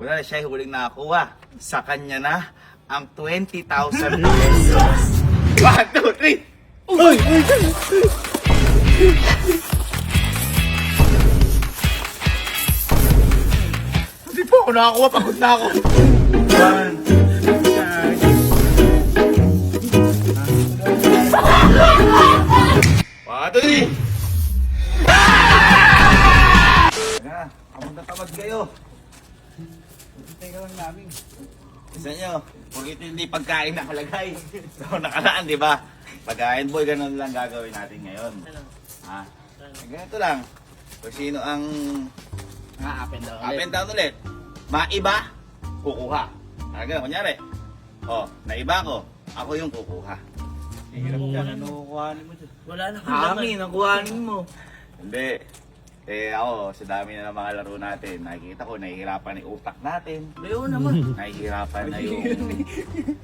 Wala, siya yung huling nakakuha. Sa kanya na ang 20,000 pesos. 1, 2, 3! Uy! Hindi po ako nakakuha, pagod na ako. 1, 2, 3! Kamang natamad kayo. Teka lang namin. Isa nyo, kung ito hindi pagkain nakalagay. So nakaraan, di ba? Pagkain boy, ganun lang gagawin natin ngayon. Ha? Ganito lang. Kung sino ang Up and down. up and down ulit, maiba, kukuha. Ganun, kunyari. O, naiba ko, ako yung kukuha. Hirap ka. Ano kuhanin mo dyan? Wala na. Amin, ang kuhanin mo. Hindi. Eh ako, sa dami na ng mga laro natin, nakikita ko, nahihirapan na yung utak natin. Leo naman. Nahihirapan na yung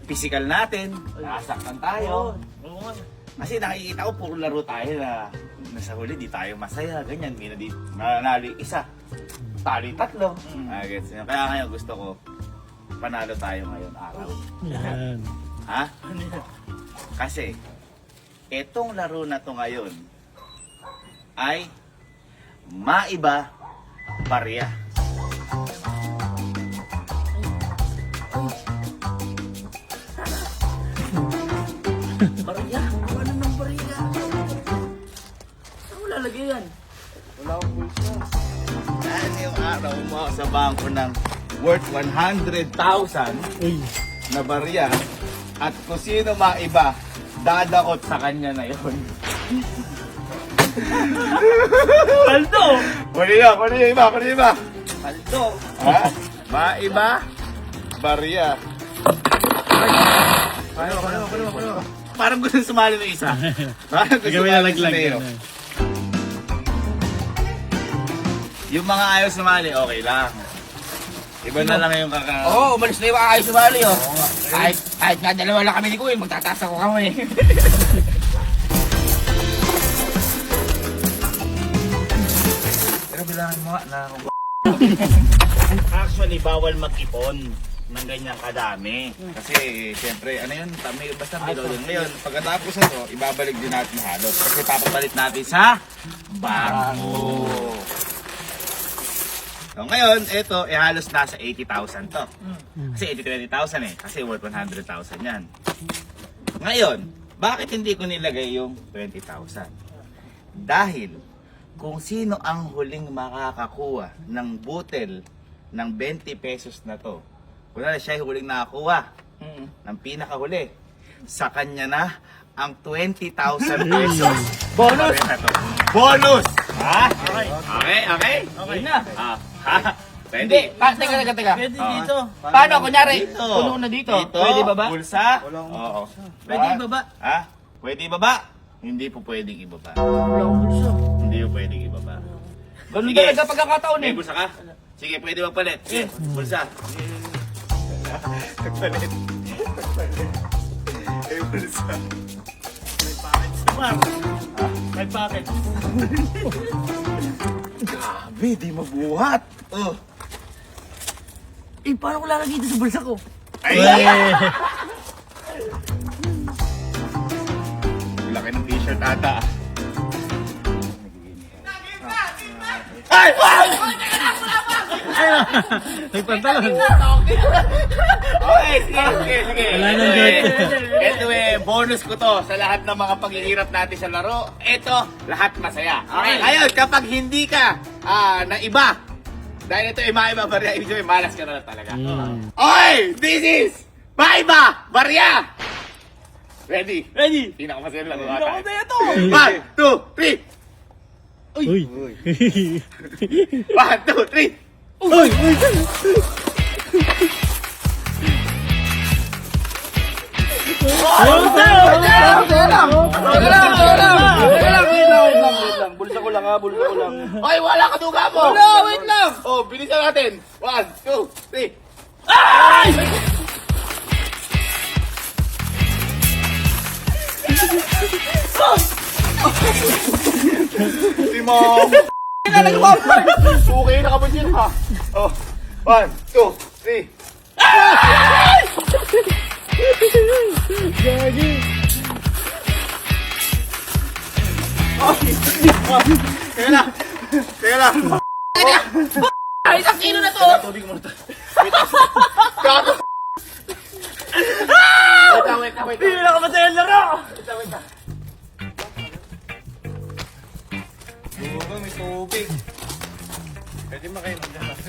physical natin. Nasaktan tayo. Oo nga. Kasi nakikita ko, puro laro tayo na nasa huli, di tayo masaya. Ganyan, may nanalo yung isa. Talo yung tatlo. Gets nyo? Kaya ngayon gusto ko, panalo tayo ngayon araw. Yan. Ha? Kasi, etong laro na to ngayon ay maiba barya. Bariya? Ano ng bariya? Saan mo lalagay yan? Wala akong bulsa. Yan yung araw mo sa bangko ng worth 100,000 Uy! na barya. At kung sino maiba, dadakot sa kanya na yun. Paldo! Kunin nyo, kunin nyo iba, kunin nyo iba. Paldo! Ha? Maiba, barya. Ano? Parang gusto sumali ng isa. Parang gusto Gawin na sumali laglag sa Leo. yan. Yung mga ayaw sumali, okay lang. Iba na lang yung Oo, umalis na yung ayos sumali oh. Kahit nga dalawa lang kami ni Kuya, magtataas ako kami. Pero bilangin mo nga na actually, bawal mag-ipon ng ganyang kadami. Kasi, siyempre, ano yun, basta bilo din. Ngayon, pagkatapos ito, ibabalik din natin halos. Kasi papapalit natin sa bangko. So, ngayon, ito, halos nasa 80,000 to. Kasi 80-20,000 eh. Kasi worth 100,000 yan. Ngayon, bakit hindi ko nilagay yung 20,000? Dahil, kung sino ang huling makakakuha ng butel ng 20 pesos na to, wala, siya yung huling nakakuha ng pinakahuli, sa kanya na ang 20,000 pesos. Bonus! Bonus! Ha? Okay. Okay? Okay na. Pwede. Teka. Pwede Ah. dito. Paano? Kunyari, Dito. puno na dito. Dito. Pwede ba ba? Bulsa? Wala akong Oo. Pwede Ha? ibaba? Ha? Pwede ibaba? Hindi po pwedeng ibaba. Wala akong bulsa. Hindi po pwedeng ibaba. Ganun Sige. talaga pagkakataon eh. May bulsa ka? Sige, pwede magpalit. Sige, bulsa. Nagpalit. May bulsa. May packet. Grabe, di mabuhat. Oh. Eh, paano ko lalagay dito sa bulsa ko? Ay! Uy! Laki ng t-shirt ata. Ay! Ay! Nagpantalon. Okay, sige. Wala nang bet. Ito bonus ko to sa lahat ng mga paghihirap natin sa laro. Ito, lahat masaya. Okay, ngayon, kapag hindi ka naiba, dahil ito ay maiba barya, ibig sabihin, malas ka na lang talaga. Okay, this is maiba barya! Ready? Ready? Pinakamasaya lang. Ako na ito! 1, 2, 3! Uy! 1, 2, 3! Uy! Bulsa ko lang ha, bulsa ko lang. Okay, wala ka duga mo! Wala, wait lang! Oh, bilisan natin! 1, 2, 3! Ay! Si Mom! Nalagay mo! Okay, nakapansin ha! Oh, 1, 2, 3. Gagi. Teka lang. Teka lang. Ay, isang kilo na to! Tubig mo na to. Wait lang. Gago. Wait lang. Hindi na ako masaya laro! Buka, may tubig. Pwede mo kayo mag-alas.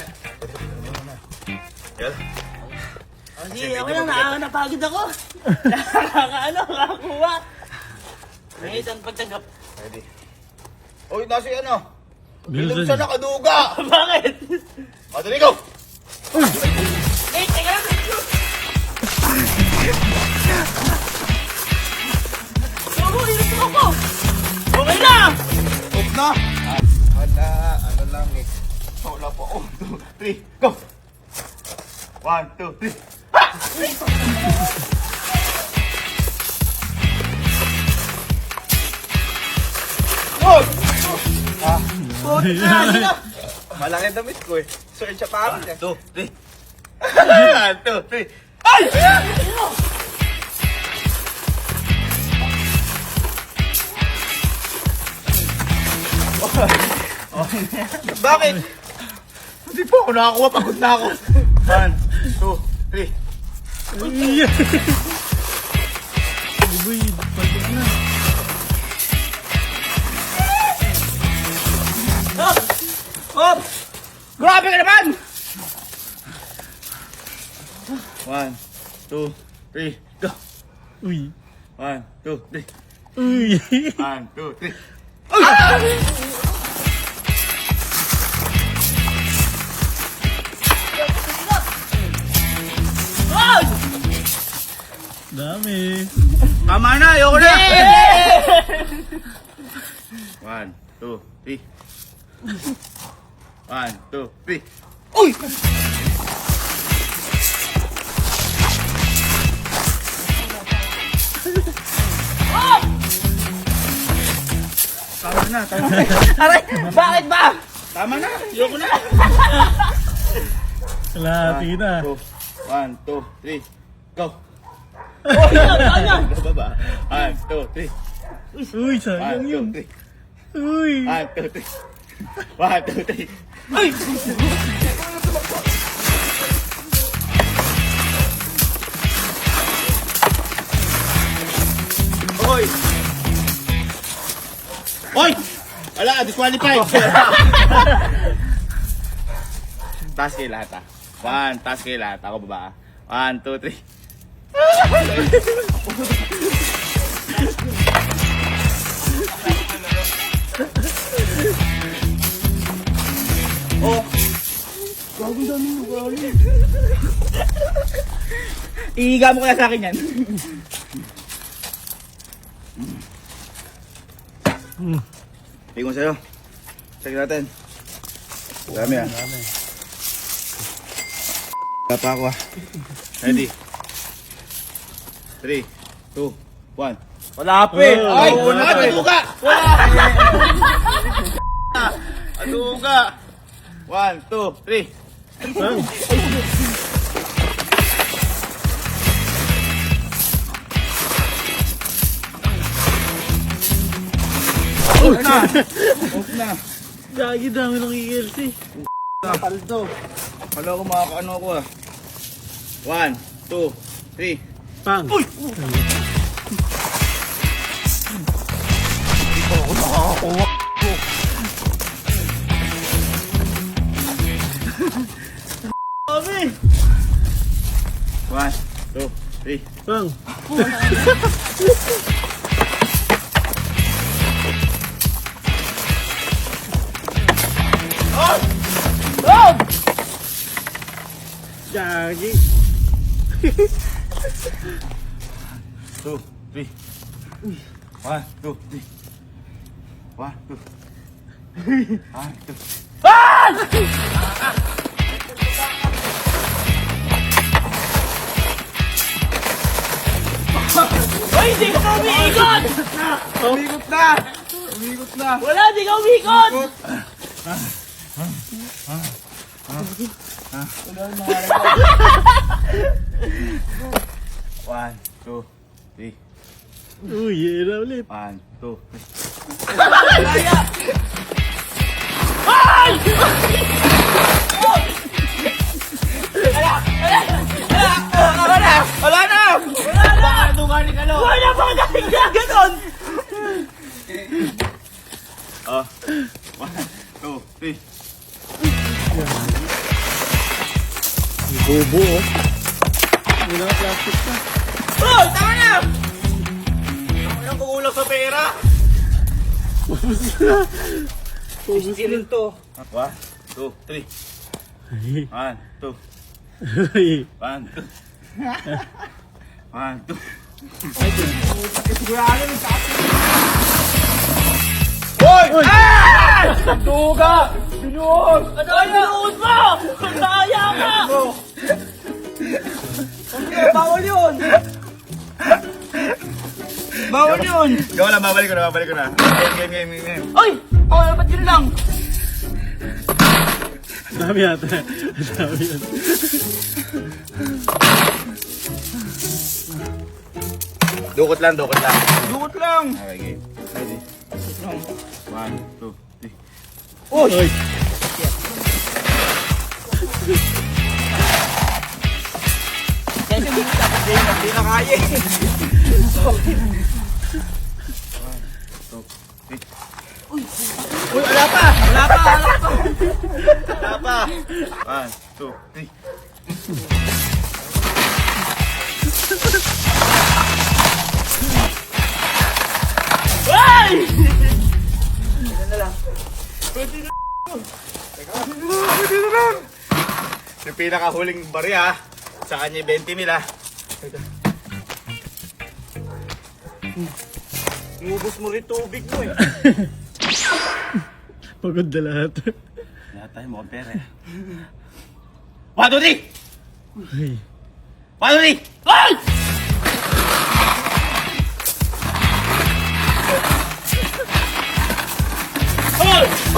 Yan. Sige, ako lang, napagod ako. Nakakuha. May isang pagtanggap. Ready. Uy, nasi ano? Bilisan. Bilog sa nakaduga. Bakit? Madali ko. Eh, teka lang. Tubo, inis ako. Okay na! Off na. Wala, ano lang eh. Wala po. 1, 2, 3, go. 1, 2, 3. Malaki damit ko eh. Search siya pa akin eh. 2, 3. 1, 2, 3. Ay! Bakit? Hindi po ako nakakuha. Pagod na ako. 1, 2, 3. Uy, pagod na. Hop! Grabe ka naman! 1, 2, 3, go. Uy. 1, 2, 3. Uy. 1, 2, 3. Ay! Dami. Tama na, ayoko na. 1, 2, 3. 1, 2, 3. Uy! Tama na, tama na. Aray! Bakit ba? Tama na, ayoko na. Kalahati na. 1, 2, 3, go. Oh, yan! Baba. 1, 2, 3. Uy, sayang 1, yun. 2, 3. Uy. 1, 2, 3. 1, 2, 3. Ay! Hoy! Hoy! Wala, disqualified. Taas kayo lahat ah. 1, taas kayo lahat. Ako baba ah. 1, 2, 3. Oh! Gagong dami mo, gagong. Ihiga mo kaya sa akin yan. Tingin ko sa'yo. Check natin. Dami ah. Wala pa ako ah. Ready? 3, 2, 1. Wala pa eh. Ay! wala pa eh. Aduga! Aduga! 1, 2, 3. Off na! Off na! Gagi, dami ng ELC. Paldo. Wala ko makakaano ako ah. 1, 2, 3. Pang. Uy! Dami. 1, 2, 3. Pang. Bob! Gagi. 2, 3. 1, 2, 3. 1, 2. 1, 2. Uy, hindi ka umiikot! Umikot na! Umikot na! Wala, hindi ka umiikot! One, two, three. Uy, yun na ulit. 1, 2, 3. Wala na! Baka dungaling ka, no? Wala pa galing na ganon! Oh. 1, 2, 3. Bobo, oh. Wala ka plastic pa. Oh, tama na! Ang kukulang sa pera. Ubus na. Stealing to. 1, 2, 3. Ay. 1, 2, Ay. 1, 2. 1, 2. Hoy! Ah! Duga! Binuot! Ano ang binuot mo? Kaya ka! Bawal yun! Bawal yun! Ikaw lang, babalik ko na. Game. Ay! Oh, ba't yun lang? Dami yata. Dami yata. Dukot lang. Dukot lang! Okay, game. Ready? 1, 2, 3. Uy! Hindi na kaya eh. Uy, wala pa! Wala pa! Wala pa. 1, 2, 3. Ay! Pwede na lang. Yung pinakahuling barya, sa kanya 20 nila. Inubos mo rin tubig mo eh. Pagod na lahat. Lahat tayo mukhang pera eh. 1, 2, 3! Ay. 1, 2, 3! Ay!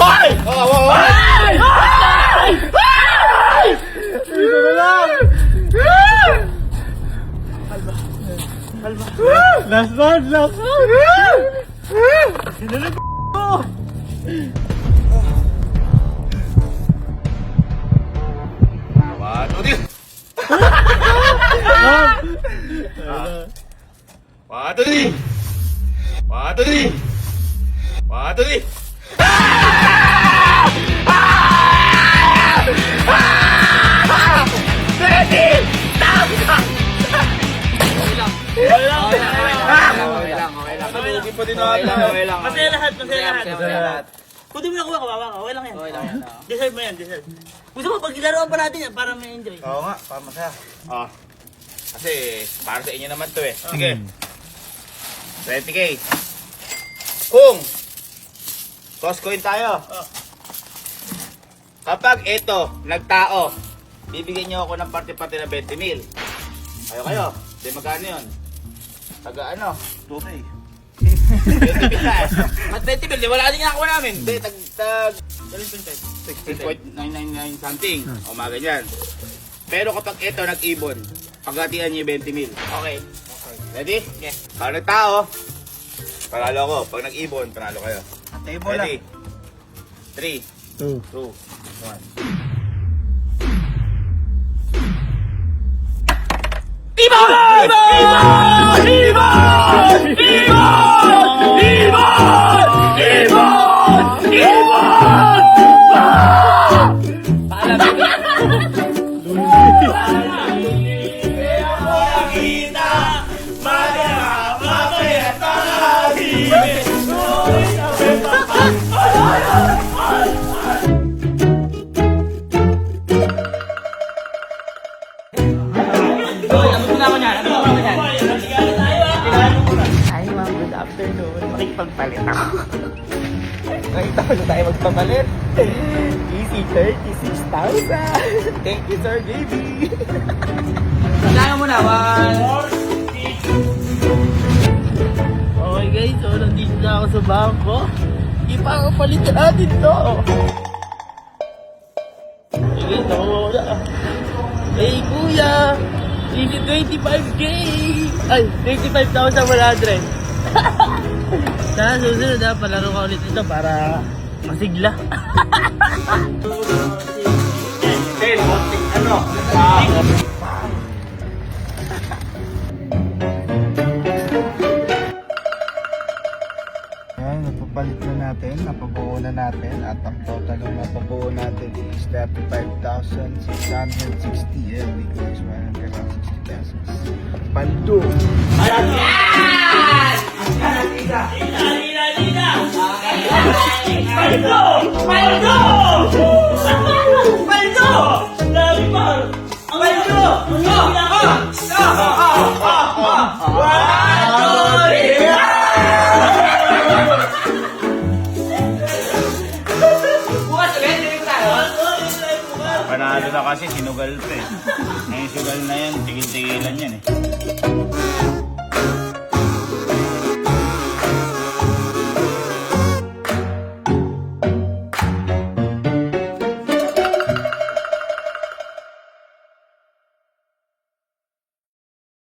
Hoy! Hoy! Hoy! Hoy! Ito na lang! Last one! Last one! Sinalag mo! One, two, three! One, two, three! One, two, three! One, two, three! Hindi pa din natin. Masaya lahat, masaya lahat. Pwede mo na kuha, kawawa ka. Okay lang yan. Deserve mo yan, deserve. Gusto mo, paglaruan pa natin yan para may enjoy. Oo nga, para masaya. Kasi para sa inyo naman to eh. Sige. 20k. Kung toss coin tayo. Kapag ito, nagtao, bibigyan nyo ako ng parte-parte na 20 mil. Kayo. Di magkano yun? Taga ano? 2k. 20 mil na eh. At 20 mil, di wala din ako namin. Di, tag 16.999 something. O mga ganyan. Pero kapag ito nag-ibon, paghatian nyo yung 20 mil. Okay. Ready? Yes. Para nagtao, panalo ko. Pag nag-ibon, panalo kayo. Table Ready? 3, 2. 2, 1. Ibon! Ibon! Ibon! Hi ma'am, good afternoon. Makikipagpalit ako. Nakita ko na tayo magpapalit. Easy 36,000. Thank you sir, baby. Kailangan mo na, Okay guys, so nandito na ako sa bangko. Ipapalitan natin to. Sige, nakuha ko na. siya. Easy 25K. Ay, 25,100. Sana susunod ha, palaro ka ulit ito para masigla. Ayan, napapalit na natin, napabuo na natin at ang total ng napabuo natin is 35,660 and because 160 pesos. Paldo! Panalo na kasi sinugal pa eh. Ngayon sugal na yan, tigil-tigilan yan eh.